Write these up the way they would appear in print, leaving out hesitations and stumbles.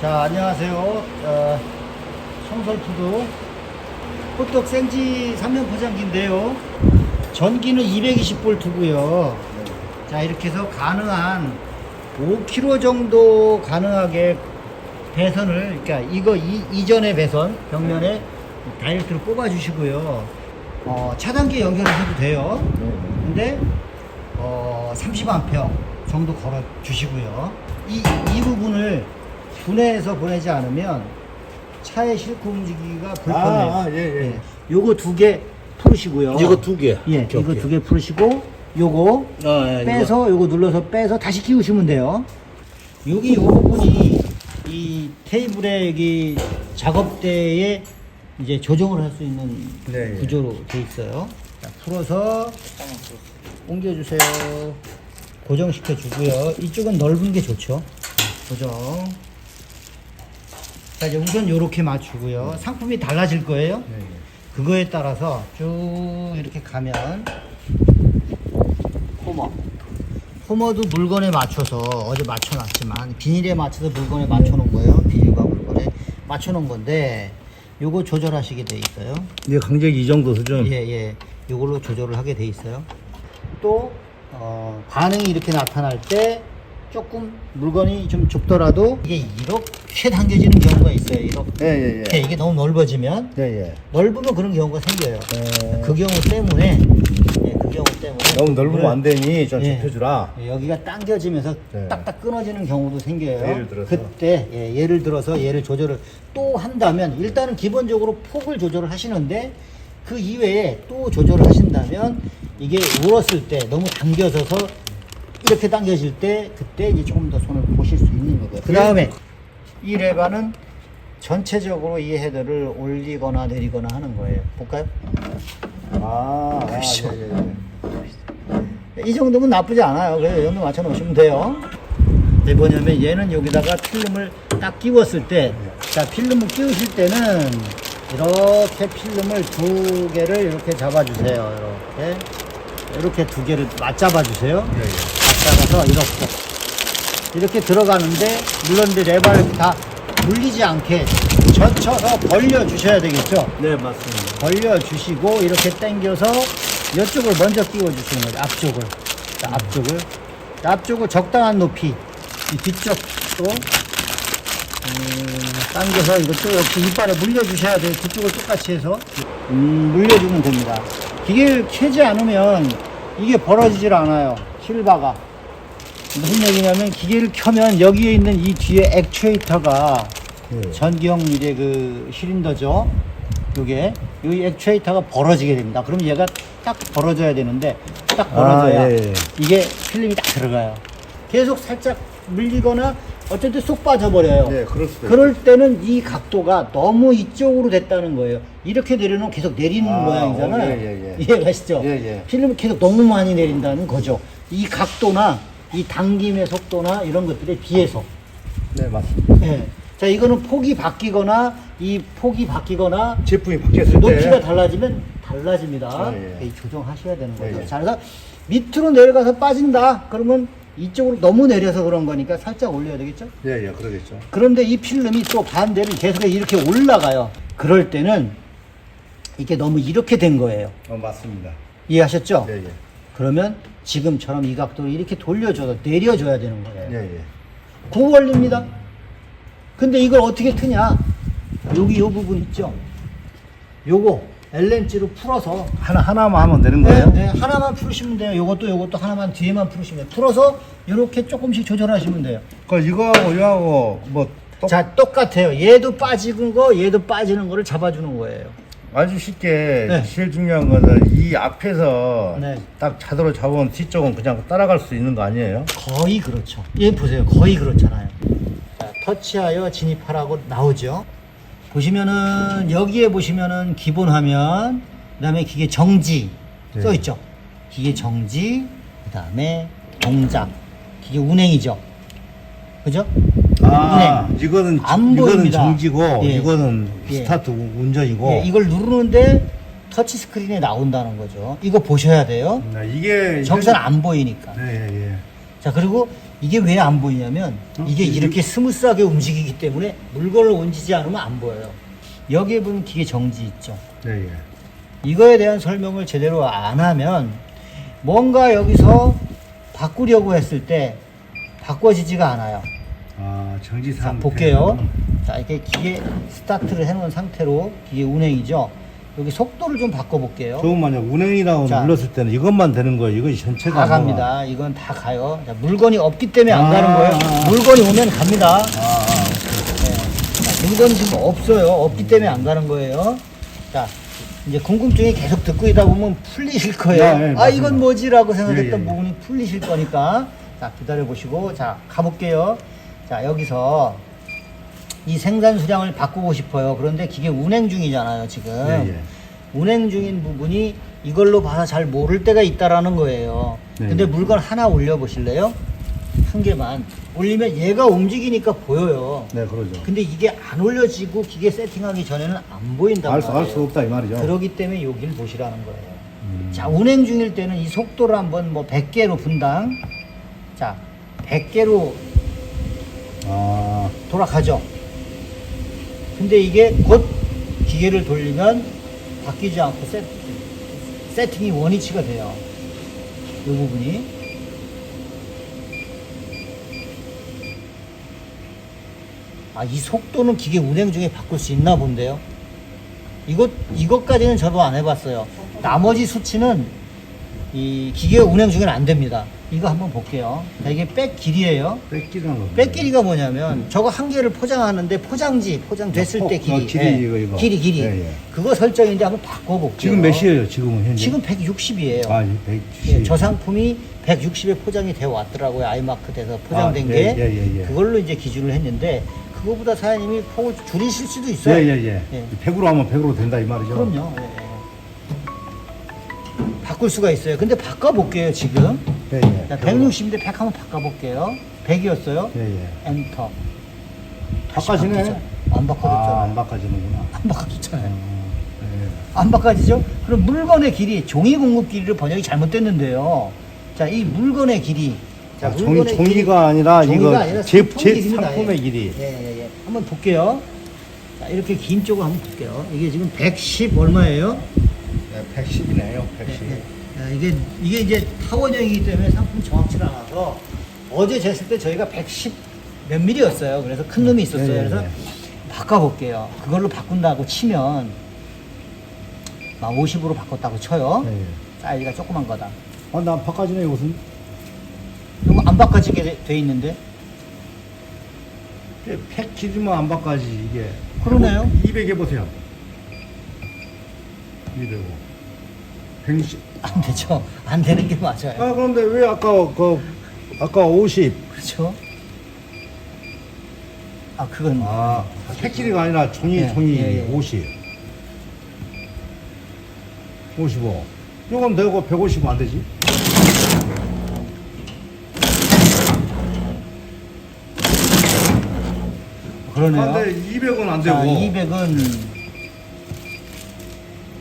자, 안녕하세요. 성설푸드 호떡 생지 3면 포장기인데요. 전기는 220V고요. 자, 이렇게 해서 가능한 5kg 정도 가능하게 배선을, 그러니까 이거 이전의 배선 벽면에 다이렉트로 뽑아 주시고요. 차단기 연결하셔도 돼요. 근데 30A 정도 걸어 주시고요. 이 부분을 분해해서 보내지 않으면 차에 싣고 움직이기가 불편해요. 예. 요거 2개 풀으시고요. 이거 2개. 예, 이거 2개 풀으시고 요거 빼서 요거 눌러서 빼서 다시 끼우시면 돼요. 여기 요 부분이 이 테이블에 여기 작업대에 이제 조정을 할 수 있는 네, 예. 구조로 돼 있어요. 자, 풀어서 옮겨주세요. 고정시켜 주고요. 이쪽은 넓은 게 좋죠. 고정. 자, 이제 우선 요렇게 맞추고요. 상품이 달라질 거예요. 그거에 따라서 쭉 이렇게 가면 호머도 물건에 맞춰서 어제 맞춰놨지만 비닐에 맞춰서 물건에 맞춰놓은 거예요. 비닐과 물건에 맞춰놓은 건데 요거 조절하시게 돼 있어요. 이게 강제기 이 정도 수준? 예. 요걸로 조절을 하게 돼 있어요. 또 반응이 이렇게 나타날 때 조금 물건이 좀 좁더라도 이게 이렇게 당겨지는 경우가 있어요. 이렇게. 예. 이게 너무 넓어지면 예. 넓으면 그런 경우가 생겨요. 그 경우 때문에 너무 넓으면 안 되니 좀 예. 좁혀주라. 여기가 당겨지면서 네. 딱딱 끊어지는 경우도 생겨요. 예를 들어서? 그때 예를 들어서 얘를 조절을 또 한다면 일단은 기본적으로 폭을 조절을 하시는데 그 이외에 또 조절을 하신다면 이게 울었을 때 너무 당겨져서 이렇게 당겨질 때 그때 이제 조금 더 손을 보실 수 있는 거고요. 그 다음에 이 레바는 전체적으로 이 헤더를 올리거나 내리거나 하는 거예요. 볼까요? 그렇죠. 이 정도면 나쁘지 않아요. 그래서 이 정도 맞춰 놓으시면 돼요. 이게 뭐냐면 얘는 여기다가 필름을 딱 끼웠을 때, 자, 필름을 끼우실 때는 이렇게 필름을 2개를 이렇게 잡아주세요. 이렇게 2개를 맞잡아 주세요. 맞잡아서 이렇게 들어가는데, 물론 이제 레바를 다 물리지 않게 젖혀서 벌려 주셔야 되겠죠. 네, 맞습니다. 벌려 주시고 이렇게 당겨서 이쪽을 먼저 끼워 주시는 거죠. 앞쪽을. 자, 앞쪽을 적당한 높이, 이 뒤쪽도 당겨서 이것도 역시 이빨에 물려 주셔야 돼요. 그쪽을 똑같이 해서 물려주면 됩니다. 기계를 켜지 않으면 이게 벌어지질 않아요. 실바가. 무슨 얘기냐면 기계를 켜면 여기에 있는 이 뒤에 액추에이터가 전기형 이제 그 실린더죠. 요게 이 액추에이터가 벌어지게 됩니다. 그럼 얘가 딱 벌어져야 되는데 딱 벌어져야 이게 필름이 딱 들어가요. 계속 살짝 물리거나 어쨌든 쏙 빠져버려요. 네, 그럴 수도 그럴 때는 이 각도가 너무 이쪽으로 됐다는 거예요. 이렇게 내려놓으면 계속 내리는 모양이잖아요. 이해가시죠? 필름이 계속 너무 많이 내린다는 거죠. 이 각도나 이 당김의 속도나 이런 것들에 비해서. 네, 맞습니다. 예. 자, 이거는 폭이 바뀌거나 제품이 바뀌었을 때 높이가 달라지면 달라집니다. 조정하셔야 되는 거죠. 자, 그래서 밑으로 내려가서 빠진다. 그러면 이쪽으로 너무 내려서 그런 거니까 살짝 올려야 되겠죠? 예, 그러겠죠. 그런데 이 필름이 또 반대로 계속 이렇게 올라가요. 그럴 때는 이게 너무 이렇게 된 거예요. 맞습니다. 이해하셨죠? 예. 그러면 지금처럼 이 각도를 이렇게 돌려줘서 내려줘야 되는 거예요. 예. 그 원리입니다. 근데 이걸 어떻게 트냐? 여기 요 부분 있죠? 요거 L렌치로 풀어서 하나만 하면 되는 거예요? 네, 하나만 풀으시면 돼요. 요것도 하나만 뒤에만 풀으시면 돼요. 풀어서 이렇게 조금씩 조절하시면 돼요. 그 이거하고 뭐 자, 똑같아요. 얘도 빠지는 거, 얘도 빠지는 거를 잡아주는 거예요. 아주 쉽게 네. 제일 중요한 거는 이 앞에서 네. 딱 자도로 잡으면 뒤쪽은 그냥 따라갈 수 있는 거 아니에요? 거의 그렇죠. 얘 보세요. 거의 그렇잖아요. 자, 터치하여 진입하라고 나오죠. 보시면은 여기에 보시면은 기본 화면, 그다음에 기계 정지 써 있죠. 기계 정지, 그다음에 동작, 기계 운행이죠. 그죠? 운행. 이거는 안 이거는 보입니다. 정지고 예. 이거는 예. 스타트 운전이고. 예, 이걸 누르는데 터치 스크린에 나온다는 거죠. 이거 보셔야 돼요. 이게 정선 안 보이니까. 예. 자, 그리고 이게 왜 안 보이냐면 이게 이렇게 스무스하게 움직이기 때문에 물건을 얹지 않으면 안 보여요. 여기에 보면 기계 정지 있죠. 예, 예. 이거에 대한 설명을 제대로 안 하면 뭔가 여기서 바꾸려고 했을 때 바꿔지지가 않아요. 아, 정지 자, 상태. 볼게요. 자, 이렇게 기계 스타트를 해놓은 상태로 기계 운행이죠. 여기 속도를 좀 바꿔볼게요. 조금만요. 운행이라고 자. 눌렀을 때는 이것만 되는 거예요. 이거 전체가 다 안 갑니다. 이건 다 가요. 자, 물건이 없기 때문에 안 아, 가는 거예요. 물건이 오면 갑니다. 아, 네. 자, 물건이 지금 없어요. 없기 때문에 안 가는 거예요. 자, 이제 궁금증이 계속 듣고 있다 보면 풀리실 거예요. 네, 네, 아, 맞습니다. 이건 뭐지라고 생각했던 예, 예, 예. 부분이 풀리실 거니까. 자, 기다려 보시고. 자, 가볼게요. 자, 여기서 이 생산 수량을 바꾸고 싶어요. 그런데 기계 운행 중이잖아요, 지금. 예, 예. 운행 중인 부분이 이걸로 봐서 잘 모를 때가 있다라는 거예요. 네. 근데 물건 하나 올려 보실래요? 한 개만 올리면 얘가 움직이니까 보여요. 네, 그러죠. 근데 이게 안 올려지고 기계 세팅하기 전에는 안 보인단 알 말이에요. 수 없다 이 말이죠. 그러기 때문에 여기를 보시라는 거예요. 자, 운행 중일 때는 이 속도를 한번 뭐 100개로 분당. 자, 100개로 아, 돌아가죠. 근데 이게 곧 기계를 돌리면 바뀌지 않고 세팅이 원위치가 돼요. 이 부분이. 아, 이 속도는 기계 운행 중에 바꿀 수 있나 본데요. 이것까지는 저도 안 해봤어요. 나머지 수치는 이 기계 운행 중에는 안 됩니다. 이거 한번 볼게요. 자, 이게 백 길이에요. 뺏기는 거. 백 길이가 뭐냐면 저거 한 개를 포장하는데 포장됐을 때 길이. 길이, 예, 이거. 길이. 예, 예. 그거 설정인데 한번 바꿔볼게요. 지금 몇이에요? 지금은 현재? 지금 160이에요. 아, 160. 저 상품이 160에 포장이 되어 왔더라고요. 아이마크 돼서 포장된 아, 게. 예, 예, 예. 그걸로 이제 기준을 했는데 그거보다 사장님이 폭을 줄이실 수도 있어요. 예, 예, 예. 예. 100으로 하면 100으로 된다 이 말이죠. 그럼요. 예, 예. 바꿀 수가 있어요. 근데 바꿔볼게요, 지금. 예, 예. 자, 160인데 100 한번 바꿔볼게요. 100이었어요. 예, 예. 엔터. 다시 바꿔지네. 바뀌죠. 안 바꿔졌잖아요. 아, 안 바꿔지는구나. 안 바꿔졌잖아요. 예. 안 바꿔지죠? 그럼 물건의 길이, 종이 공급 길이를 번역이 잘못됐는데요. 자, 이 물건의 길이. 자, 아, 물건의 종이가 아니라 종이가 이거 아니라 제 상품 길이입니다. 상품의 예. 길이. 예, 예, 예. 한번 볼게요. 자, 이렇게 긴 쪽을 한번 볼게요. 이게 지금 110 얼마예요? 네, 110이네요. 110. 네, 네. 자, 이게 이제 타원형이기 때문에 상품 정확치가 않아서 어제 쟀을 때 저희가 110 몇 밀이었어요. 그래서 큰 놈이 있었어요. 네, 네, 그래서 네. 바꿔볼게요. 그걸로 바꾼다고 치면 막 50으로 바꿨다고 쳐요. 예, 예. 사이즈가 조그만 거다. 아, 나 바꿔지네 이것은. 이거 안 바꿔지게 돼 있는데. 팩 길이만 안 바꿔지 이게. 그러네요. 200 해보세요. 205. 160. 안 되죠. 안 되는 게 맞아요. 아, 그런데 왜 아까 50. 그렇죠? 아, 그건 아, 팩 길이가 아니라 종이 예, 50. 55. 이건 되고 150은 안 되지? 그러네요. 아, 근데 200은 안 자, 되고. 200은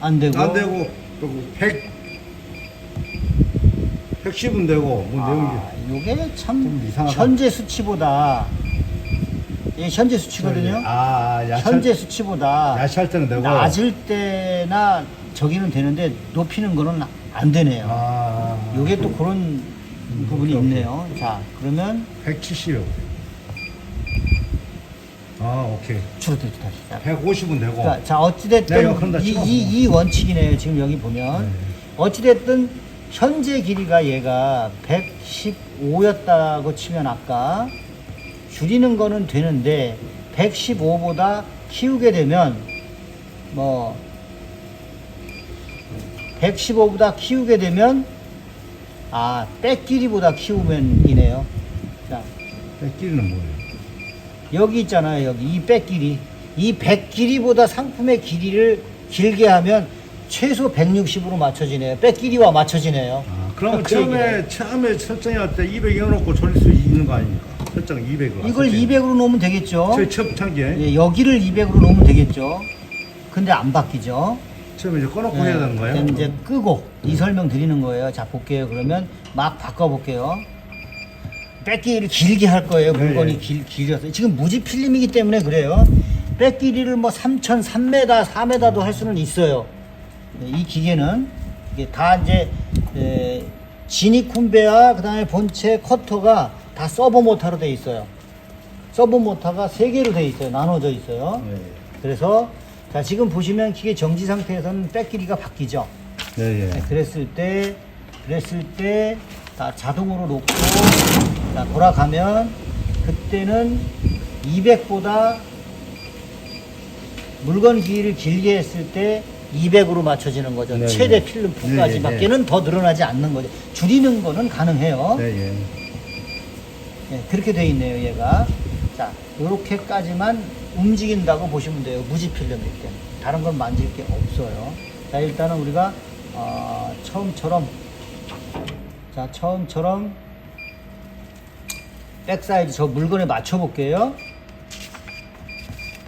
안 되고. 안 되고, 그리고 110은 되고, 뭐 아, 요게 좀 참 이상하다. 현재 수치보다 이게 현재 수치거든요. 현재 수치보다 야시할 때는 되고. 낮을 때나 저기는 되는데 높이는 거는 안 되네요. 아, 요게 또 그런 부분이 오케이, 있네요. 자, 그러면 170. 아, 오케이. 줄어들기 다시. 150은 되고. 자, 어찌됐든 내가 그런다 치고. 이 원칙이네요. 지금 여기 보면. 네. 어찌됐든 현재 길이가 얘가 115였다고 치면 아까 줄이는 거는 되는데 115보다 키우게 되면 뭐 115보다 키우게 되면 백 길이보다 키우면이네요. 자, 뺏기는 뭐예요? 여기 있잖아요. 여기 이 백 길이. 이 100 길이보다 상품의 길이를 길게 하면 최소 160으로 맞춰지네요. 백 길이와 맞춰지네요. 아, 그러면 그 얘기네. 처음에 설정할 때 200 해놓고 돌릴 수 있는 거 아닙니까? 설정 200을. 이걸 200으로 놓으면 되겠죠. 첫 단계. 예, 여기를 200으로 놓으면 되겠죠. 근데 안 바뀌죠. 처음에 이제 꺼놓고 예, 해야 되는 거예요? 그럼 이제 끄고 이 설명 드리는 거예요. 자, 볼게요. 그러면 막 바꿔볼게요. 백 길이를 길게 할 거예요. 물건이 네. 길어서. 지금 무지 필름이기 때문에 그래요. 백 길이를 뭐 3,000, 3m, 4m도 할 수는 있어요. 이 기계는 이게 다 이제 지니 콤베와 그다음에 본체 커터가 다 서버 모터로 돼 있어요. 서버 모터가 3개로 돼 있어요. 나눠져 있어요. 네. 그래서 자 지금 보시면 기계 정지 상태에서는 백 길이가 바뀌죠. 네, 예. 네, 그랬을 때 다 자동으로 놓고 자, 돌아가면 그때는 200보다 물건 길이를 길게 했을 때 200으로 맞춰지는 거죠. 네, 최대 네. 필름 폭까지밖에는 더 늘어나지 않는 거죠. 줄이는 거는 가능해요. 네, 예. 네, 그렇게 돼 있네요, 얘가. 자, 요렇게까지만 움직인다고 보시면 돼요. 무지 필름일 때. 다른 건 만질 게 없어요. 자, 일단은 우리가 처음처럼 백사이즈 저 물건에 맞춰 볼게요.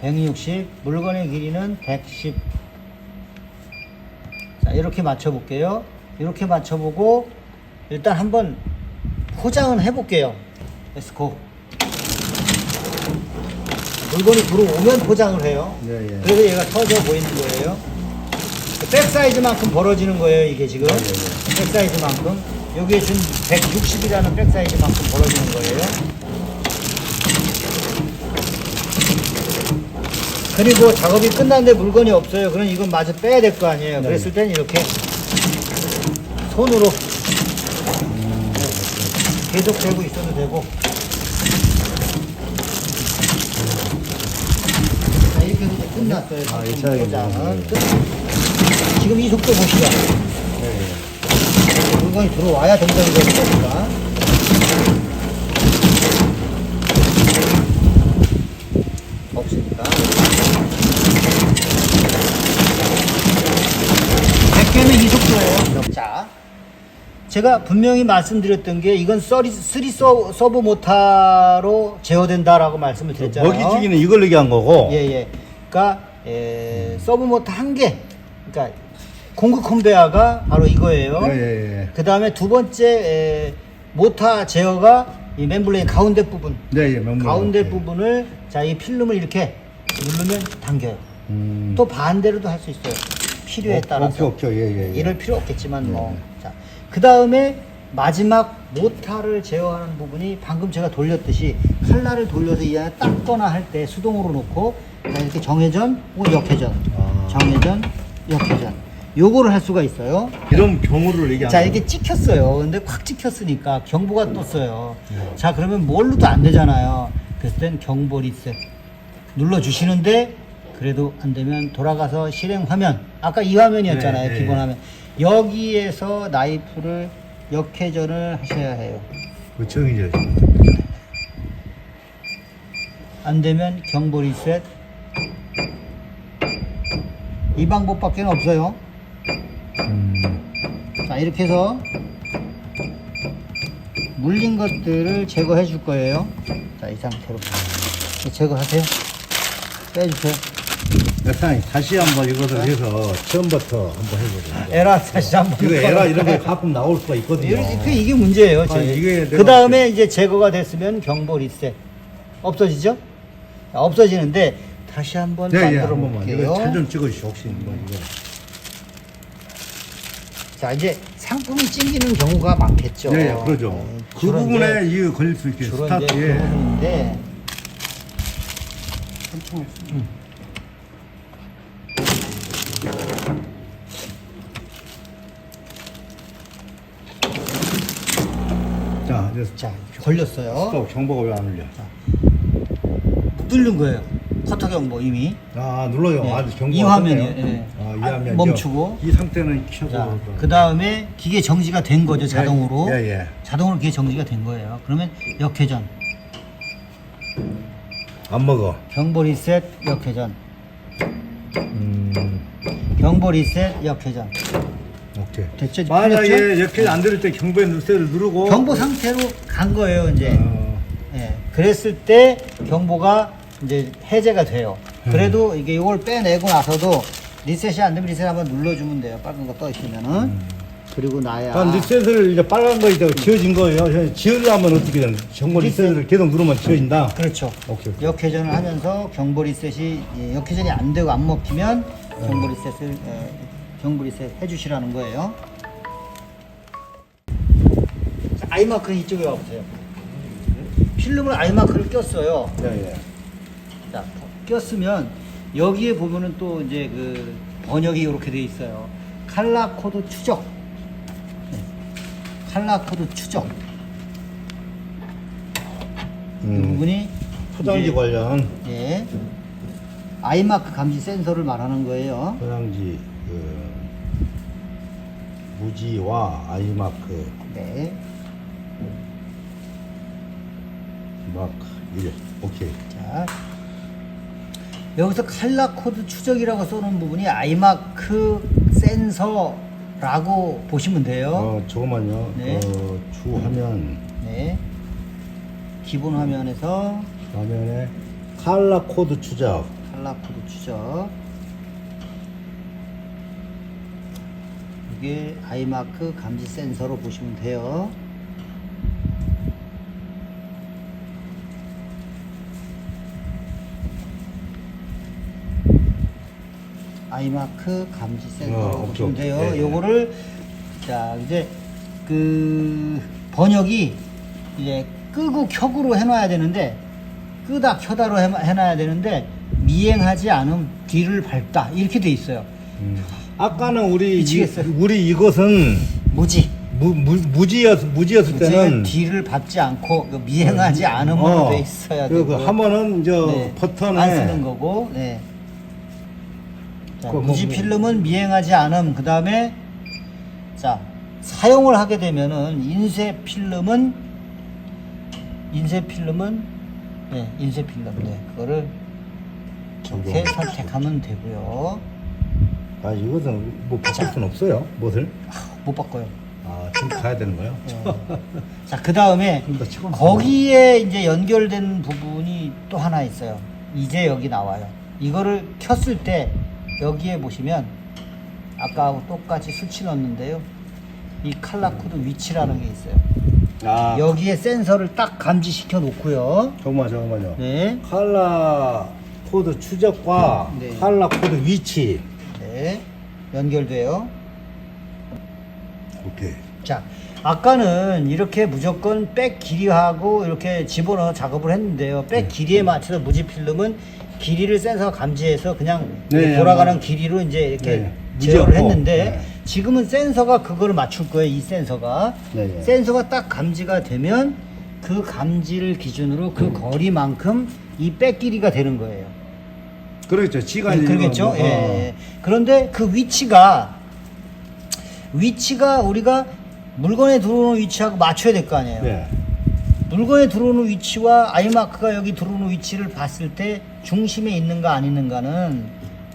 160, 물건의 길이는 110. 자, 이렇게 맞춰 볼게요. 이렇게 맞춰 보고 일단 한번 포장은 해 볼게요. 렛츠고. 물건이 들어오면 포장을 해요. 네, 예. 그래서 얘가 터져 보이는 거예요. 백 사이즈만큼 벌어지는 거예요, 이게 지금. 네, 백 사이즈만큼. 여기에 준 160이라는 백 사이즈만큼 벌어지는 거예요. 그리고 작업이 끝났는데 물건이 없어요. 그럼 이건 마저 빼야 될 거 아니에요. 네. 그랬을 때는 이렇게 손으로 계속 되고 있어도 되고. 자, 이렇게 해서 이제 끝났어요. 아, 이 포장은. 차이겠네요. 지금 이 속도 보시죠. 물건이 들어와야 된다는 거니까. 없으니까. 100개는 이 속도예요. 자, 제가 분명히 말씀드렸던 게 이건 3 서브 모터로 제어된다라고 말씀을 드렸잖아요. 먹이주기는 이걸 얘기한 거고. 예. 그러니까 서브 모터 한 개. 그러니까 공구 컨베어가 바로 이거예요. 예. 그 다음에 두 번째 모터 제어가 이 멤블레인 가운데 부분. 네, 예. 명물. 가운데 예. 부분을 자 이 필름을 이렇게 누르면 당겨요. 또 반대로도 할 수 있어요. 필요에 따라서. 오케이. 예. 이럴 필요 없겠지만 뭐. 자, 그 다음에 마지막 모터를 제어하는 부분이 방금 제가 돌렸듯이 칼날을 돌려서 이 안에 닦거나 할 때 수동으로 놓고 이렇게 정회전, 역회전, 정회전, 역회전. 요거를 할 수가 있어요. 이런 경우를 얘기하는 자, 거예요. 이게 찍혔어요. 근데 콱 찍혔으니까 경보가 떴어요. 자, 그러면 뭘로도 안 되잖아요. 그랬을 땐 경보 리셋 눌러주시는데 그래도 안 되면 돌아가서 실행 화면. 아까 이 화면이었잖아요. 네. 기본 화면. 여기에서 나이프를 역회전을 하셔야 해요. 그 정이죠. 안 되면 경보 리셋. 이 방법밖에 없어요. 자, 이렇게 해서 물린 것들을 제거해 줄 거예요. 자, 이 상태로 제거하세요. 빼주세요. 사장님 다시 한번 이것을 해서 처음부터 한번 해보세요. 에라 다시 한번. 이거 에라 이런 게 가끔 나올 수가 있거든요. 이게 문제예요. 이게 그 다음에 이제 제거가 됐으면 경보 리셋 없어지죠? 없어지는데 다시 한번 만들어 한번만. 볼게요. 이거 사진 찍어주시오. 혹시 뭐 이거. 자, 이제 상품이 찡기는 경우가 많겠죠. 네, 그러죠. 그 주로 부분에 이제- 이 걸릴 수 있게 주로 이제 그 스타트에. 부분인데 자, 이제 자, 걸렸어요. 경보가 왜 안 울려? 뚫는 거예요. 커터 경보 이미. 아, 눌러요. 네. 아주 경보가 이 화면이에요. 떴네요. 예. 아, 이 아, 화면이요. 멈추고. 이 상태는 켜고. 자, 그 다음에 기계 정지가 된 거죠, 자동으로. 예. 자동으로 기계 정지가 된 거예요. 그러면 역회전, 안 먹어. 경보 리셋, 역회전, 경보 리셋, 역회전. 오케이. 됐죠? 만약에 풀렸죠? 이렇게 안 들을 때 경보의 누세를 누르고. 경보 상태로 간 거예요, 이제. 어, 예. 그랬을 때 경보가 이제 해제가 돼요. 그래도 이게 이걸 빼내고 나서도 리셋이 안 되면 리셋 한번 눌러주면 돼요. 빨간 거 떠 있으면은. 그리고 나야. 그럼 리셋을 이제 빨간 거 이제 지워진 거예요. 지으려면 어떻게 되는 거예요? 경고 리셋을 계속 누르면 지워진다? 그렇죠. 오케이. 역회전을 하면서 경보 리셋이 역회전이 안 되고 안 먹히면 경보 리셋을 경보 리셋 해주시라는 거예요. 자, 아이마크 이쪽에 와보세요. 필름을 아이마크를 꼈어요. 예, 예. 자, 꼈으면 여기에 보면은 또 이제 그 번역이 이렇게 돼 있어요. 칼라 코드 추적. 네. 칼라 코드 추적. 이 부분이 포장지 이제, 관련 예. 아이마크 감지 센서를 말하는 거예요. 포장지 무지와 아이마크 네. 마크 1. 오케이. 자. 여기서 칼라 코드 추적이라고 써놓은 부분이 아이마크 센서라고 보시면 돼요. 잠깐만요. 네. 주 화면 네. 기본 화면에서 화면에 칼라 코드 추적. 칼라 코드 추적. 이게 아이마크 감지 센서로 보시면 돼요. 아이마크 감지 센서로 오케이, 보시면 오케이. 돼요. 네, 네. 요거를 자 이제 그 번역이 이제 끄고 켜고로 해놔야 되는데 끄다 켜다로 해놔야 되는데 미행하지 않음 뒤를 밟다 이렇게 돼 있어요. 아까는 미치겠어요. 우리 이것은 무지. 무지였을 때는 뒤를 밟지 않고 그 미행하지 않음으로 돼 있어야 그 되고. 하면은 저 네, 버튼에 안 쓰는 거고. 네. 자, 그 뭐, 무지 필름은 미행하지 않음. 그 다음에 자 사용을 하게 되면은 인쇄 필름은 네, 인쇄 필름. 네, 그거를 이렇게 선택하면 되고요. 아 이것은 뭐 바꿀 수는 없어요. 무엇을? 못 바꿔요. 지금 가야 되는 거예요? 자, 그 다음에 좀더 치고 거기에 이제 연결된 부분이 또 하나 있어요. 이제 여기 나와요. 이거를 켰을 때 여기에 보시면 아까하고 똑같이 수치 넣었는데요. 이 칼라 코드 위치라는 게 있어요. 여기에 센서를 딱 감지시켜 놓고요. 잠깐만요. 네. 칼라 코드 추적과 네. 칼라 코드 위치. 네. 연결돼요. 오케이. 자, 아까는 이렇게 무조건 백 길이하고 이렇게 집어넣어 작업을 했는데요. 백 길이에 맞춰서 무지 필름은 길이를 센서가 감지해서 그냥 네, 돌아가는 뭐. 길이로 이제 이렇게 네, 제어를 무지없고. 했는데 네. 지금은 센서가 그거를 맞출 거예요. 이 센서가. 네, 네. 센서가 딱 감지가 되면 그 감지를 기준으로 그 거리만큼 이 백 길이가 되는 거예요. 그렇죠. 지가 네, 그러겠죠. 뭐, 예. 그런데 그 위치가 우리가 물건에 들어오는 위치하고 맞춰야 될 거 아니에요. 네. 물건에 들어오는 위치와 아이마크가 여기 들어오는 위치를 봤을 때 중심에 있는가 안 있는가는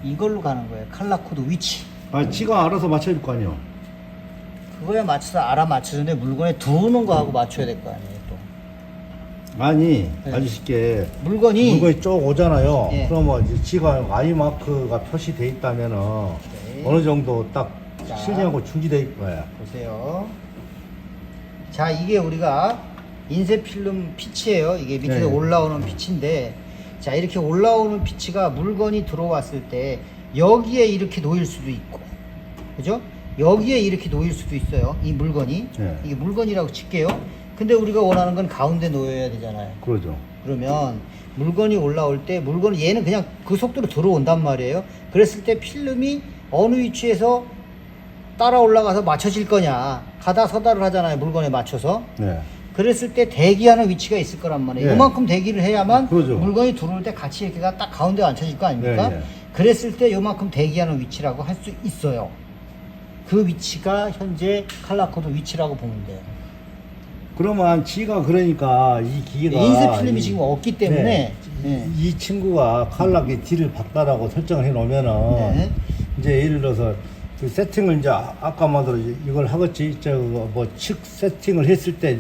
이걸로 가는 거예요. 칼라 코드 위치. 지가 알아서 맞춰줄 거 아니에요. 그거에 맞춰서 알아맞추는데 물건에 들어오는 거하고 맞춰야 될 거 아니에요. 또 아니, 네. 아주 쉽게 물건이 쭉 오잖아요. 예. 그러면 이제 지가 아이마크가 표시돼 있다면은 네. 어느 정도 딱 자. 실리하고 중지돼 있을 거야. 보세요. 자, 이게 우리가 인쇄 필름 피치예요. 이게 밑에서 네. 올라오는 피치인데, 자, 이렇게 올라오는 피치가 물건이 들어왔을 때 여기에 이렇게 놓일 수도 있고, 그죠? 여기에 이렇게 놓일 수도 있어요. 이 물건이. 네. 이게 물건이라고 칠게요. 근데 우리가 원하는 건 가운데 놓여야 되잖아요. 그러죠. 그러면 물건이 올라올 때 얘는 그냥 그 속도로 들어온단 말이에요. 그랬을 때 필름이 어느 위치에서 따라 올라가서 맞춰질 거냐, 가다 서다를 하잖아요. 물건에 맞춰서. 네. 그랬을 때 대기하는 위치가 있을 거란 말이에요. 네. 이만큼 대기를 해야만 그러죠. 물건이 들어올 때 같이 이렇게 딱 가운데 앉혀질 거 아닙니까? 네, 네. 그랬을 때 요만큼 대기하는 위치라고 할 수 있어요. 그 위치가 현재 칼라 코드 위치라고 보면 돼요. 그러면 지가 그러니까 이 기계가 인쇄 필름이 지금 없기 때문에 네. 네. 이 친구가 칼락의 뒤를 박다라고 설정을 해 놓으면은 네. 이제 예를 들어서 그 세팅을 이제 아까 말대로 이걸 하겠지 뭐측 세팅을 했을 때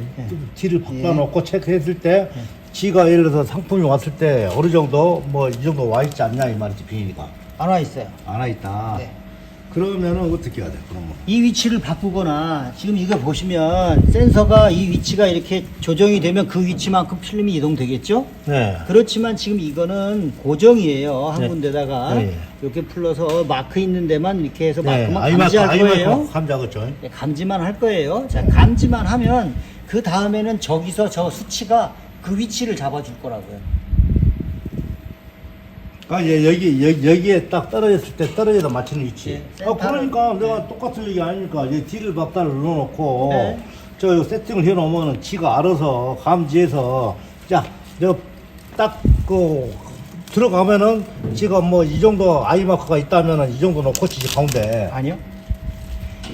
뒤를 박다 놓고 체크했을 때 지가 예를 들어서 상품이 왔을 때 어느 정도 뭐 이 정도 와 있지 않냐 이 말이지 비닐이가 안 와 있어요. 안 와 있다. 네. 그러면은 어떻게 해야 돼? 그러면 이 위치를 바꾸거나 지금 이거 보시면 센서가 이 위치가 이렇게 조정이 되면 그 위치만큼 필름이 이동되겠죠? 네. 그렇지만 지금 이거는 고정이에요. 한 네. 군데다가 네. 이렇게 풀러서 마크 있는 데만 이렇게 해서 네. 마크만 감지할 거예요. 감지하겠죠. 네, 감지만 할 거예요. 자, 감지만 하면 그 다음에는 저기서 저 수치가 그 위치를 잡아줄 거라고요. 아, 예, 여기에 딱 떨어졌을 때 떨어져서 맞추는 위치. 네, 아, 센터를- 그러니까 내가 똑같은 얘기 아니니까 이제 뒤를 박다를 넣어놓고 네. 저 세팅을 해놓으면 지가 알아서 감지해서 자, 저딱그 들어가면은 지가 뭐 이 정도 아이 마크가 있다면은 이 정도 놓고 치지 가운데. 아니요.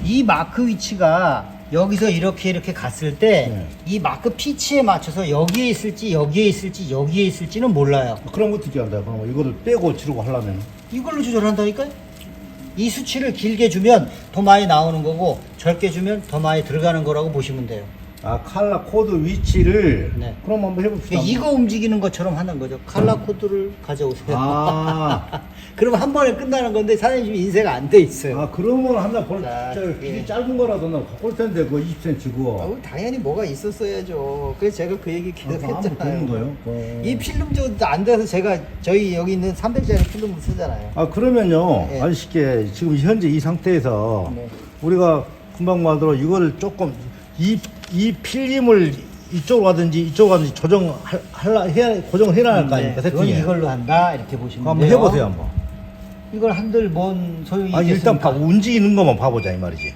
이 마크 위치가 여기서 이렇게 갔을 때 네. 이 마크 피치에 맞춰서 여기에 있을지 여기에 있을지 여기에 있을지는 몰라요. 그럼 어떻게 한다? 그럼 이거를 빼고 치르고 하려면 이걸로 조절한다니까요. 이 수치를 길게 주면 더 많이 나오는 거고 적게 주면 더 많이 들어가는 거라고 보시면 돼요. 아 칼라 코드 위치를 네. 그럼 한번 해봅시다. 그러니까 이거 움직이는 것처럼 하는 거죠. 칼라 코드를 가져오세요. 아. 그럼 한 번에 끝나는 건데 사장님 인쇄가 안 돼 있어요. 아 그러면 한나 자, 길이 예. 짧은 거라도 나 갖고 올 텐데 그 20cm고. 당연히 뭐가 있었어야죠. 그래서 제가 그 얘기 계속 되는 했잖아요. 거요? 이 필름도 안 돼서 제가 저희 여기 있는 300짜리 필름을 쓰잖아요. 아 그러면요 네. 아주 쉽게 지금 현재 이 상태에서 네. 우리가 금방 말대로 이거를 조금 이 필름을 이쪽으로 가든지 이쪽으로 가든지 고정을 해야 할 거 아닙니까 그건 세팅에. 이걸로 한다 이렇게 보시면 한번 돼요. 해보세요 한번. 이걸 한들 뭔 소용이 아 일단 있겠습니까? 움직이는 것만 봐보자 이 말이지.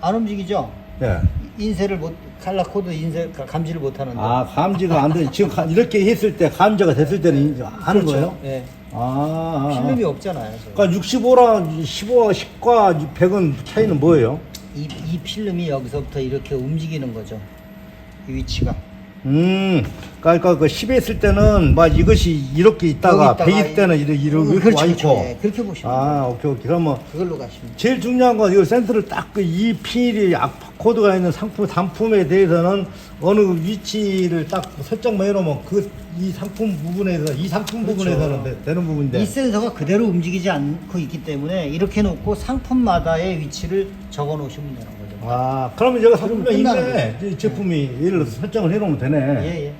안 움직이죠. 예. 인쇄를 못 칼라 코드 인쇄 감지를 못 하는데. 아 감지가 안 돼. 지금 이렇게 했을 때 감지가 됐을 때는 이제 하는 거예요? 예. 아. 필름이 없잖아요. 저기. 그러니까 65랑 15, 10과 100은 차이는 뭐예요? 이 필름이 여기서부터 이렇게 움직이는 거죠. 이 위치가. 그러니까 그 10에 있을 때는 막 이것이 이렇게 있다가 여기 100일 때는 이렇게 와 그렇죠, 있고. 그렇죠. 예, 그렇게 보시면 돼요. 아, 오케이. 그러면 그걸로 가시면 돼요. 제일 중요한 건 이 센터를 딱 그 이 필이 코드가 있는 상품에 대해서는 어느 위치를 딱 설정만 해놓으면 이 상품 부분에서 이 상품 그렇죠. 부분에서는 되는 부분인데. 이 센서가 그대로 움직이지 않고 있기 때문에 이렇게 놓고 상품마다의 위치를 적어 놓으시면 되는 거죠. 아, 그러면 여기 상품이 끝나는 있네. 이 제품이 예를 들어서 설정을 해놓으면 되네. 예, 예.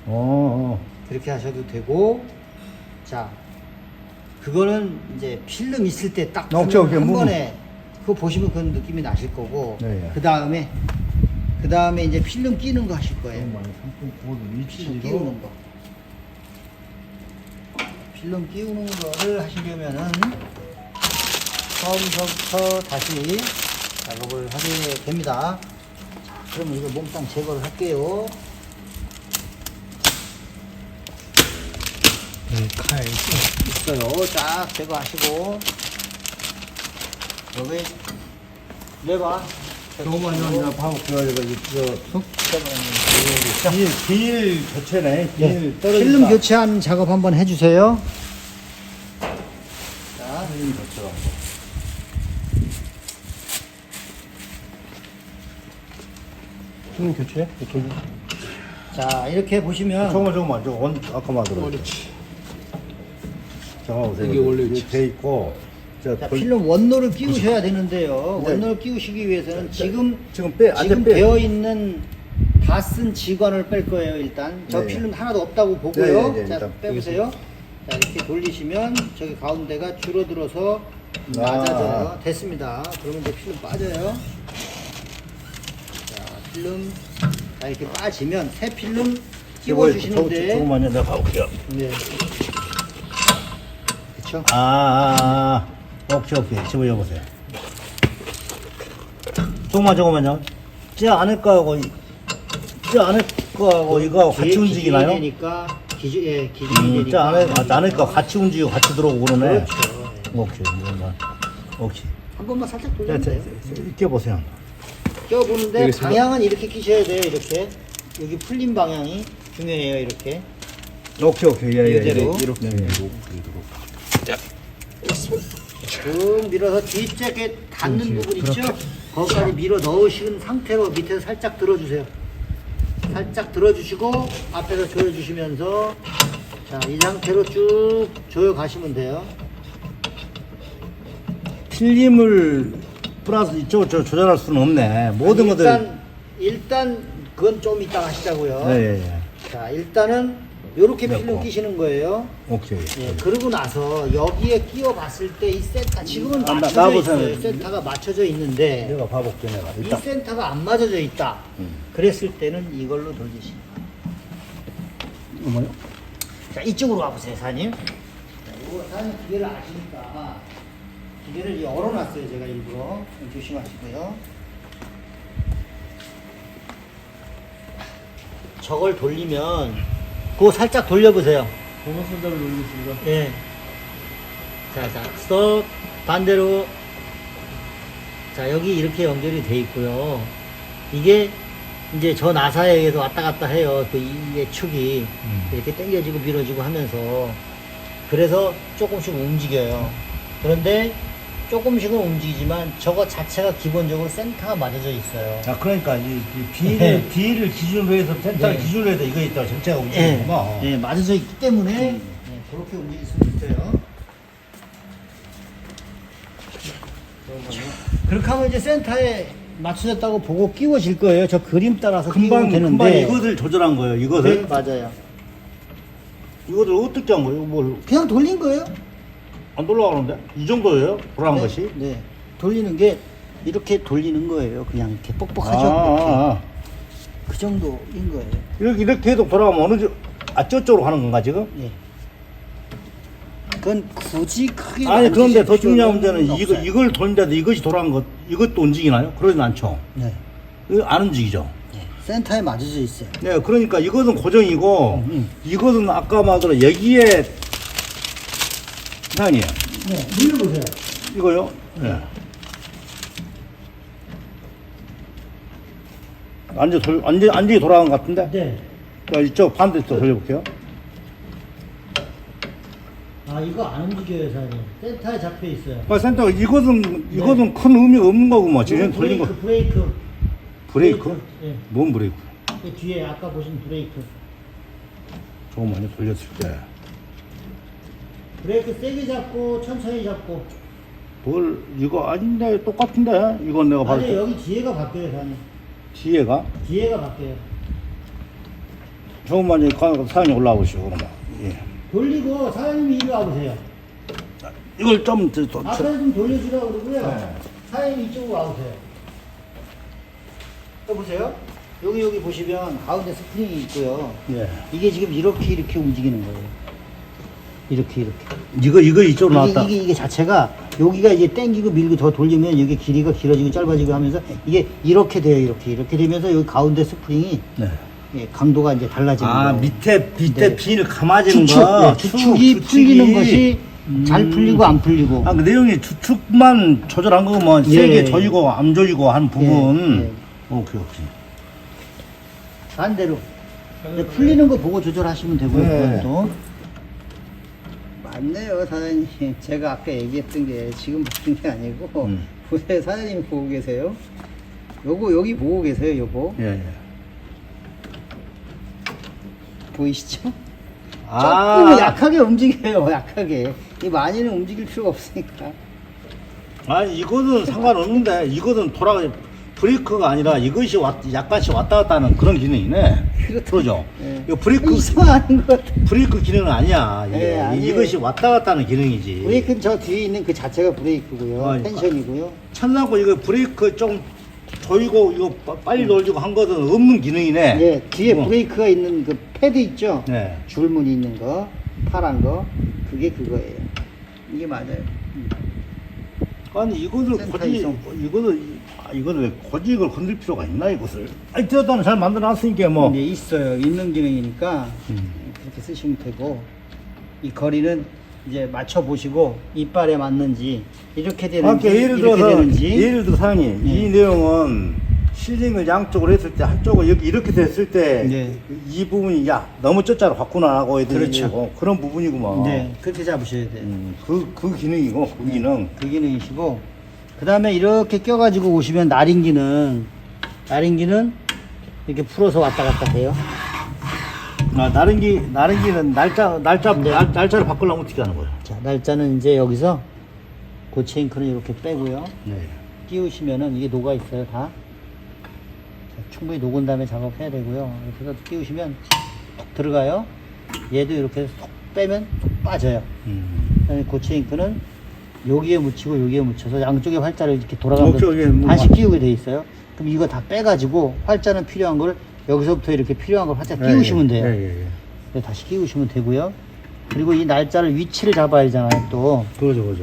어. 그렇게 하셔도 되고, 자, 그거는 이제 필름 있을 때 딱 오케이, 오케이. 한 뭐, 번에 그거 보시면 그 느낌이 나실 거고, 네, 예. 그 다음에 이제 필름 끼는 거 하실 거예요. 상품 코드 필름 끼우는 거. 필름 끼우는 거를 하시려면은 처음부터 다시 작업을 하게 됩니다. 자, 그러면 이거 몽땅 제거를 할게요. 칼. 있어요. 쫙 제거하시고 여기 레바 조금만요. 봐볼게요. 이거 제거하는 비닐 교체네. 비닐 떨어진다. 필름 교체하는 작업 한번 해주세요. 자, 필름 교체가. 필름 교체? 자 이렇게 보시면 조금만. 아까 말대로. 그렇지. 잠깐만 보세요. 이게 원래 이렇게 돼 있고. 자, 필름 원로를 끼우셔야 되는데요. 네. 원로를 끼우시기 위해서는 지금 지금 빼. 되어 있는 다 쓴 지관을 뺄 거예요. 일단 저 네. 필름 하나도 없다고 보고요. 네, 네, 자 일단 빼보세요. 자 이렇게 돌리시면 저기 가운데가 줄어들어서 아. 맞아져요. 됐습니다. 그러면 이제 필름 빠져요. 자 필름 자 이렇게 빠지면 새 필름 끼워주시는데 조금만요. 내가 가볼게요. 네. 그렇죠. 오케이. 집어여보세요. 조금만요. 저 안에 거하고 이거하고 같이 움직이나요? 되니까 기준이 되니까. 저 안에 거 같이 움직이고 같이 들어오고 그러네. 그렇죠. 오케이. 오케이. 한 번만 살짝 돌리면 돼요. 이렇게 보세요. 껴보는데 알겠습니다. 방향은 이렇게 끼셔야 돼요. 이렇게 여기 풀린 방향이 중요해요. 이렇게 오케이. 이대로. 이렇게 쭉 밀어서 뒷짝에 닿는 부분 있죠? 거기까지 밀어 넣으신 상태로 밑에서 살짝 들어주세요. 살짝 들어주시고 앞에서 조여주시면서 자, 이 상태로 쭉 조여 가시면 돼요. 필름을 플러스 이쪽으로 조절할 수는 없네. 모든 것들. 일단 그건 좀 이따 하시자고요. 예. 자, 일단은 요렇게 필름 넣고. 끼시는 거예요. 오케이. 예, 그러고 나서 여기에 끼워 봤을 때 이 센터 지금은 나 맞춰져 보세요. 있어요. 센터가 맞춰져 있는데 내가 봐볼게 내가. 이 일단 센터가 안 맞아져 있다. 그랬을 때는 이걸로 돌리시는 거예요. 어머요. 자, 이쪽으로 와보세요, 사장님. 자, 이거 사장님 기계를 아시니까 기계를 열어놨어요, 제가 일부러. 좀 조심하시고요. 저걸 돌리면 그거 살짝 돌려보세요. 번호 선자를 올리겠습니다. 예. 자, 스톱. 반대로. 자, 여기 이렇게 연결이 돼 있고요. 이게 이제 저 나사에 의해서 왔다 갔다 해요. 그 이게 축이 이렇게 당겨지고 밀어지고 하면서. 그래서 조금씩 움직여요. 그런데 조금씩은 움직이지만 저거 자체가 기본적으로 센터가 맞아져 있어요. 자, 그러니까 이 B를 기준으로 해서 센터 네. 기준으로 해서 이거 있다. 전체가 예, 움직이구나. 예, 맞아져 있기 때문에 예, 그렇게 움직일 수 있어요. 그렇게 하면 이제 센터에 맞춰졌다고 보고 끼워질 거예요. 저 그림 따라서 끼우면 금방 되는데. 이것을 조절한 거예요. 이것을. 네, 맞아요. 이것을 어떻게 한 거예요? 뭘 안 그냥 돌린 거예요. 돌아가는데? 이 정도예요? 돌아간 네, 것이? 네. 돌리는 게 이렇게 돌리는 거예요. 그냥 이렇게 뻑뻑하죠. 이렇게. 그 정도인 거예요. 이렇게 해도 돌아가면 어느 저쪽으로 하는 건가 지금? 예. 그건 굳이 크게 아니 그런데 더 만드실 중요한 필요는 문제는 없어요. 이걸 돌린다도 이것이 돌아간 것 이것도 움직이나요? 그러진 않죠. 네. 이거 안 움직이죠. 네. 센터에 맞아져 있어요. 네, 그러니까 이것은 고정이고 이것은 아까 말대로 여기에 이상이에요. 네. 눌러보세요. 이거요? 네. 완전히 돌아간 것 같은데? 네. 자, 이쪽 반대쪽 돌려볼게요. 아, 이거 안 움직여요, 사장님. 센터에 잡혀 있어요. 센터 이것은 큰 의미가 없는 거고 뭐 지금 이거 돌린 거 브레이크? 예. 뭔 브레이크? 이 뒤에 아까 보신 브레이크. 조금만요 돌렸을 때. 브레이크 세게 잡고 천천히 잡고. 뭘 이거 아닌데 똑같은데 이건 내가 봤을 아니, 때 여기 뒤에가 바뀌어요, 사장님. 뒤에가 뒤에가 바뀌어요. 조금만 사장님 올라와 보시오 그러면. 예. 돌리고 사장님이 이리 와보세요. 이걸 좀 앞에 좀 돌려주라고 그러고요. 네. 사장님 이쪽으로 와보세요. 또 보세요. 여기 보시면 가운데 스프링이 있고요. 예. 이게 지금 이렇게 움직이는 거예요. 이렇게. 이거 이쪽으로 나왔다. 이게 자체가 여기가 이제 당기고 밀고 더 돌리면 이게 길이가 길어지고 짧아지고 하면서 이게 이렇게 돼요. 이렇게 되면서 여기 가운데 스프링이 네. 예, 강도가 이제 달라지는 아 거예요. 밑에 네. 비늘 감아지는 주축, 거. 예, 주축이 풀리는 것이 잘 풀리고 안 풀리고. 그 내용이 주축만 조절한 거면 예, 세게 예. 조이고 안 조이고 한 부분. 예. 오케이. 반대로 이제 풀리는 거 보고 조절하시면 되고요. 네. 그것도. 맞네요, 사장님. 제가 아까 얘기했던 게 지금 보는 게 아니고 보세요, 사장님 보고 계세요. 요거 여기 보고 계세요, 요거 예. 보이시죠? 아. 조금 약하게 움직여요, 약하게. 이 많이는 움직일 필요가 없으니까. 아니 이거는 상관없는데 이거는 브레이크가 아니라 이것이 약간씩 왔다 갔다 하는 그런 기능이네. 그러죠. 예. 이거 브레이크 이상한 것 같아. 브레이크 기능은 아니야. 이게. 예, 아니에요. 이것이 왔다 갔다 하는 기능이지. 브레이크는 저 뒤에 있는 그 자체가 브레이크고요. 아, 텐션이고요. 참나고 이거 브레이크 좀 조이고 이거 빨리 돌리고 한 것은 없는 기능이네. 예, 뒤에 어. 브레이크가 있는 그 패드 있죠? 네. 줄무늬 있는 거, 파란 거, 그게 그거예요. 이게 맞아요. 아니 이것을 센터 굳이 이송. 이거를 왜 굳이 이걸 건들 필요가 있나 이것을? 아니 뜯었다는 잘 만들어놨으니까 뭐. 네, 있어요. 있는 기능이니까 그렇게 쓰시면 되고, 이 거리는 이제 맞춰 보시고 이빨에 맞는지 이렇게 되는지 예를 이렇게 들어서 되는지. 예를 들어 사장님 네. 이 내용은 실링을 양쪽으로 했을 때 한쪽을 이렇게 됐을 때 이 네. 부분이 야 너무 쩌짜로 바꾸나 하고 해야 그렇죠. 되고 그런 부분이구만. 네, 그렇게 잡으셔야 돼요. 그 기능이고 그 기능. 그 기능이시고, 그 다음에 이렇게 껴가지고 오시면 나린기는 이렇게 풀어서 왔다 갔다 해요. 나른기는 날짜를 바꾸려면 어떻게 하는 거예요? 자, 날짜는 이제 여기서 고체 잉크는 이렇게 빼고요. 네. 끼우시면은 이게 녹아 있어요, 다. 충분히 녹은 다음에 작업해야 되고요. 이렇게 해서 끼우시면 톡 들어가요. 얘도 이렇게 해서 톡 빼면 톡 빠져요. 그다음에 고체 잉크는 여기에 묻히고 여기에 묻혀서 양쪽에 활자를 이렇게 돌아가면서 오케이, 뭐 반씩 끼우게 돼 있어요. 그럼 이거 다 빼가지고 활자는 필요한 걸 여기서부터 이렇게 필요한 걸 활자 끼우시면 돼요. 네, 다시 끼우시면 되고요. 그리고 이 날짜를 위치를 잡아야 되잖아요, 또. 그죠.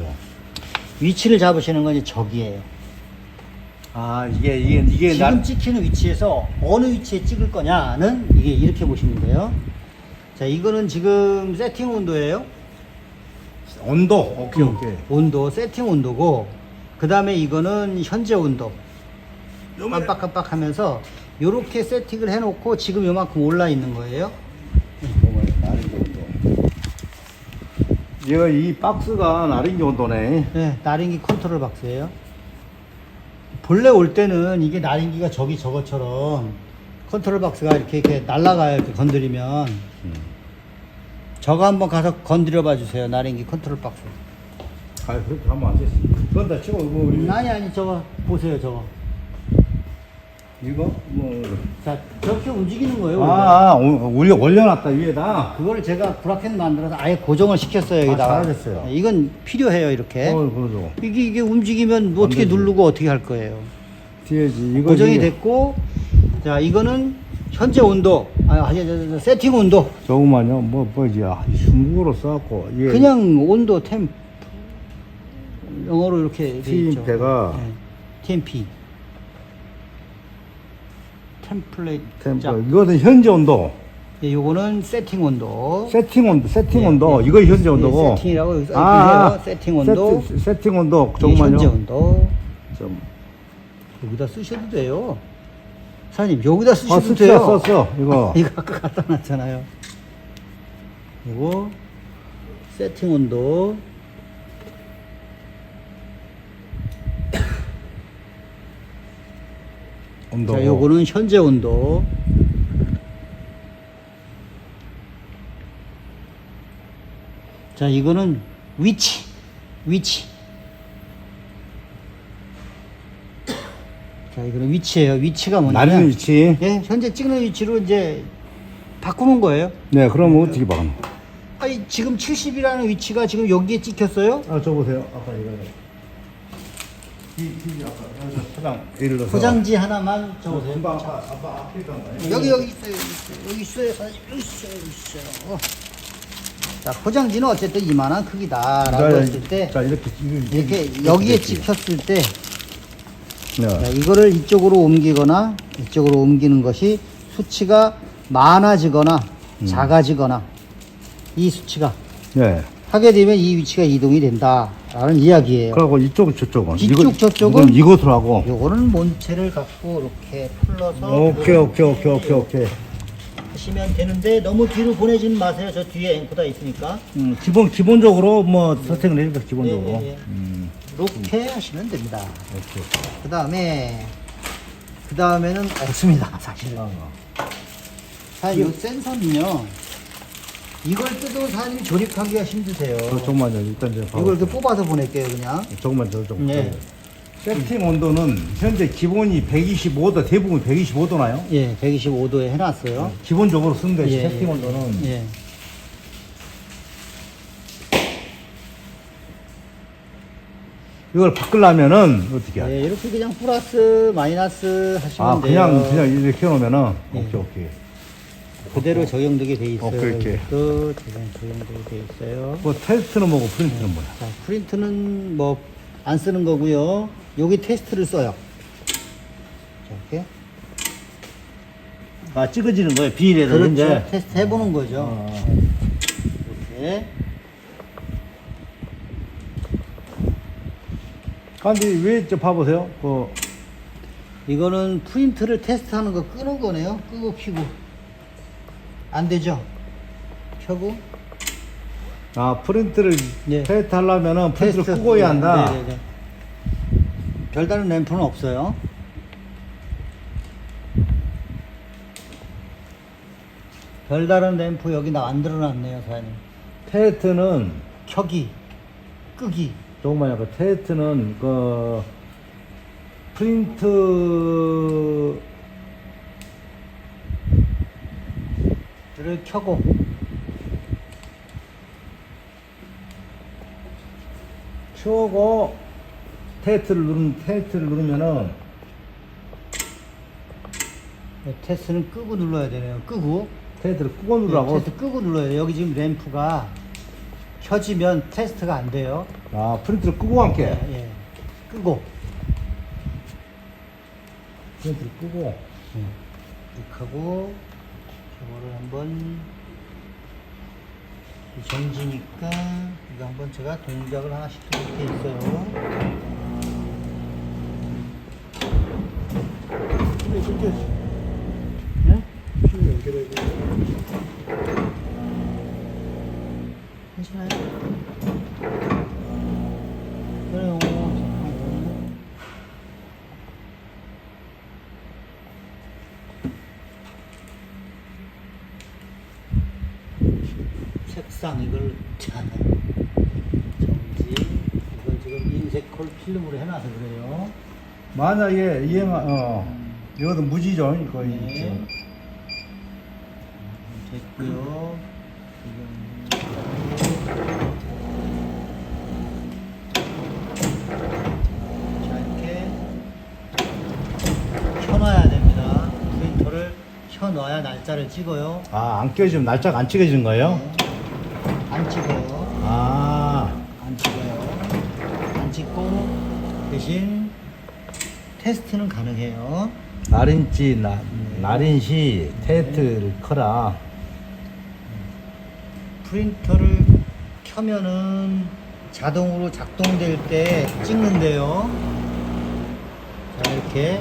위치를 잡으시는 건 이제 저기예요. 아, 이게 지금 찍히는 위치에서 어느 위치에 찍을 거냐는 이게 이렇게 보시면 돼요. 자, 이거는 지금 세팅 온도예요. 온도. 오케이. 온도, 세팅 온도고, 그 다음에 이거는 현재 온도. 깜빡깜빡 하면서, 요렇게 세팅을 해놓고 지금 요만큼 올라 있는 거예요. 나린기 온도. 얘가 이 박스가 나린기 온도네. 네, 나린기 컨트롤 박스예요. 본래 올 때는 이게 나린기가 저것처럼 컨트롤 박스가 이렇게 날아가요. 이렇게 건드리면. 저거 한번 가서 건드려 봐 주세요. 나린기 컨트롤 박스. 아, 그렇게 하면 안 되지. 그건 다 치고, 아니, 저거 보세요, 저거. 이거? 뭐. 자, 저렇게 움직이는 거예요. 올려놨다, 위에다. 그거를 제가 브라켓 만들어서 아예 고정을 시켰어요, 여기다가. 잘하셨어요. 네, 이건 필요해요, 이렇게. 그러죠. 이게 움직이면 뭐 어떻게 되지. 누르고 어떻게 할 거예요. 뒤에지. 이거 고정이 됐고, 자, 이거는 현재 온도, 세팅 온도. 조금만요. 뭐지? 중국어로 써갖고. 이게 그냥 온도 템, 영어로 이렇게 돼 있죠. TMP가 네, TMP. 템플레이트. 이거는 현재 온도. 예, 요거는 세팅 온도. 세팅 예, 온도. 예. 이거 현재 온도고. 예, 세팅이라고 여기 써있네요. 세팅 온도. 세팅 온도. 예, 조금만요. 현재 온도. 좀. 여기다 쓰셔도 돼요. 사장님, 여기다 쓰셔도 숫자 돼요. 썼어. 이거. 이거 아까 갖다 놨잖아요. 이거 세팅 온도. 온도. 자, 요거는 현재 온도. 자, 이거는 위치. 자, 이거는 위치예요. 위치가 뭐냐면 나리는 위치. 예, 현재 찍는 위치로 이제 바꾸는 거예요. 네, 그럼 어떻게 봐? 아니, 지금 70이라는 위치가 지금 여기에 찍혔어요. 저 보세요. 아까 이거. 아까 포장 예를 들어서 포장지 하나만 적으세요. 금방 아빠 앞에 있던 거예요. 여기 있어요. 사장님, 여기 있어요. 자, 포장지는 어쨌든 이만한 크기다라고 했을 때 자, 이렇게 여기에 찍혔을 때 네. 자, 이거를 이쪽으로 옮기거나 이쪽으로 옮기는 것이 수치가 많아지거나 작아지거나 이 수치가 네. 하게 되면 이 위치가 이동이 된다라는 이야기예요. 그리고 이쪽 저쪽은 이쪽 저쪽은 이것으로 하고. 요거는 몬체를 갖고 이렇게 풀러서 오케이. 하시면 되는데 너무 뒤로 보내지는 마세요. 저 뒤에 앵커다 있으니까. 기본적으로 뭐 세팅을 해야 돼, 기본적으로. 예. 이렇게 하시면 됩니다. 그 다음에는 없습니다, 사실은. 사실 이 센서는요, 이걸 뜯어 사장님이 조립하기가 힘드세요. 조금만요. 일단 좀 이걸 이렇게 뽑아서 보낼게요, 그냥. 조금만 조금. 네. 세팅 온도는 현재 기본이 125도, 대부분 125도나요? 예, 125도에 해놨어요. 기본적으로 쓰는 데 예, 세팅 온도는. 예. 이걸 바꾸려면은 어떻게 해야 돼? 예, 이렇게 그냥 플러스, 마이너스 하시면 돼요. 그냥 이렇게 해놓으면은. 예. 오케이. 그대로 적용되게 돼 있어요. 오케이. 또 적용되게 돼 있어요. 뭐 테스트는 뭐고 프린트는 뭐야? 자, 프린트는 뭐 안 쓰는 거고요. 여기 테스트를 써요. 자, 이렇게. 찍어지는 거예요. 비닐에다. 그렇죠. 테스트 해보는 거죠. 이렇게. 근데 왜 봐보세요. 이거는 프린트를 테스트하는 거 끄는 거네요. 끄고 켜고. 안 되죠? 켜고. 프린트를 네. 테스트 하려면은 프린트를 끄고 해야 한다. 네네네. 별다른 램프는 없어요. 별다른 램프 여기 만들어 놨네요, 사장님. 테스트는 켜기, 끄기, 조금만요. 그 테스트는 그 프린트를 켜고 켜고 테스트를 누르면은 테스트는 끄고 눌러야 되네요. 끄고. 테스트를 끄고 누르라고. 테스트 끄고 눌러야 돼요. 여기 지금 램프가 켜지면 테스트가 안 돼요. 아, 프린트를 끄고 함께. 예. 끄고. 프린트를 끄고. 이렇게 하고 저거를 한번 이 정지니까 이거 한번 제가 동작을 하나씩 이렇게 있어요. 네? 괜찮아요. 그래요. 색상 이걸 정지 이건 지금 인색 컬 필름으로 해놔서 그래요. 만약에 이것도 무지죠. 거의. 네. 지금. 됐고요. 자 이렇게 켜놔야 됩니다. 프린터를 켜놔야 날짜를 찍어요. 아, 안 껴지면 날짜가 안 찍어지는 거예요? 안 찍어요. 아, 안 찍어요. 안 찍고 대신 테스트는 가능해요. 날인시 테스트를 커라. 프린터를 켜면은 자동으로 작동될 때 찍는데요. 자, 이렇게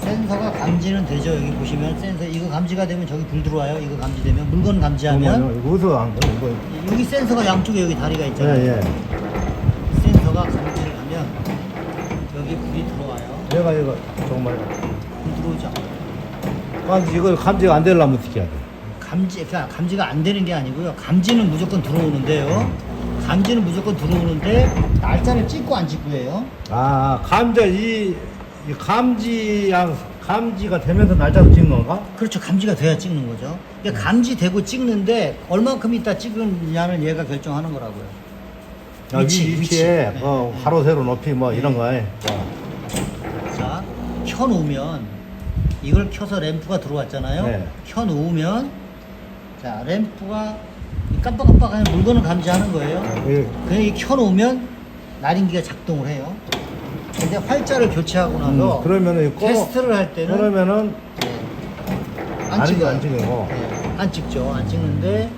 센서가 감지는 되죠. 여기 보시면 센서 이거 감지가 되면 저기 불 들어와요. 이거 감지되면 물건 감지하면 이것도 안 거. 여기 센서가 양쪽에 여기 다리가 있잖아요. 예. 센서가 감지를 하면 여기 불이 들어와요. 내가 이거 정말 불 들어오죠. 이걸 감지가 안 되려면 어떻게 해야 돼? 그러니까 감지가 안 되는 게 아니고요. 감지는 무조건 들어오는데요. 감지는 무조건 들어오는데 날짜를 찍고 안 찍고예요. 아, 감지가 되면서 날짜도 찍는 건가? 그렇죠. 감지가 돼야 찍는 거죠. 그러니까 감지되고 찍는데 얼만큼 있다 찍느냐는 얘가 결정하는 거라고요. 위치에 네. 가로 세로 높이 뭐 이런 거에. 자, 켜놓으면 이걸 켜서 램프가 들어왔잖아요. 네. 켜놓으면 자 램프가 깜빡깜빡하는 물건을 감지하는 거예요. 그냥 이 켜놓으면 날인기가 작동을 해요. 근데 활자를 교체하고 나서 그러면은 테스트를 할 때는 그러면은 안 찍어요. 안 찍고. 네, 안 찍죠. 안 찍는데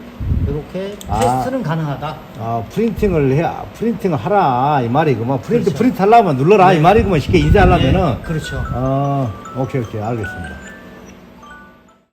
이렇게 아. 테스트는 가능하다. 아, 프린팅을 하라 이 말이구만. 그렇죠. 프린트 하려면 눌러라 이 말이구만. 쉽게 인쇄하려면은. 네, 그렇죠. 오케이 알겠습니다.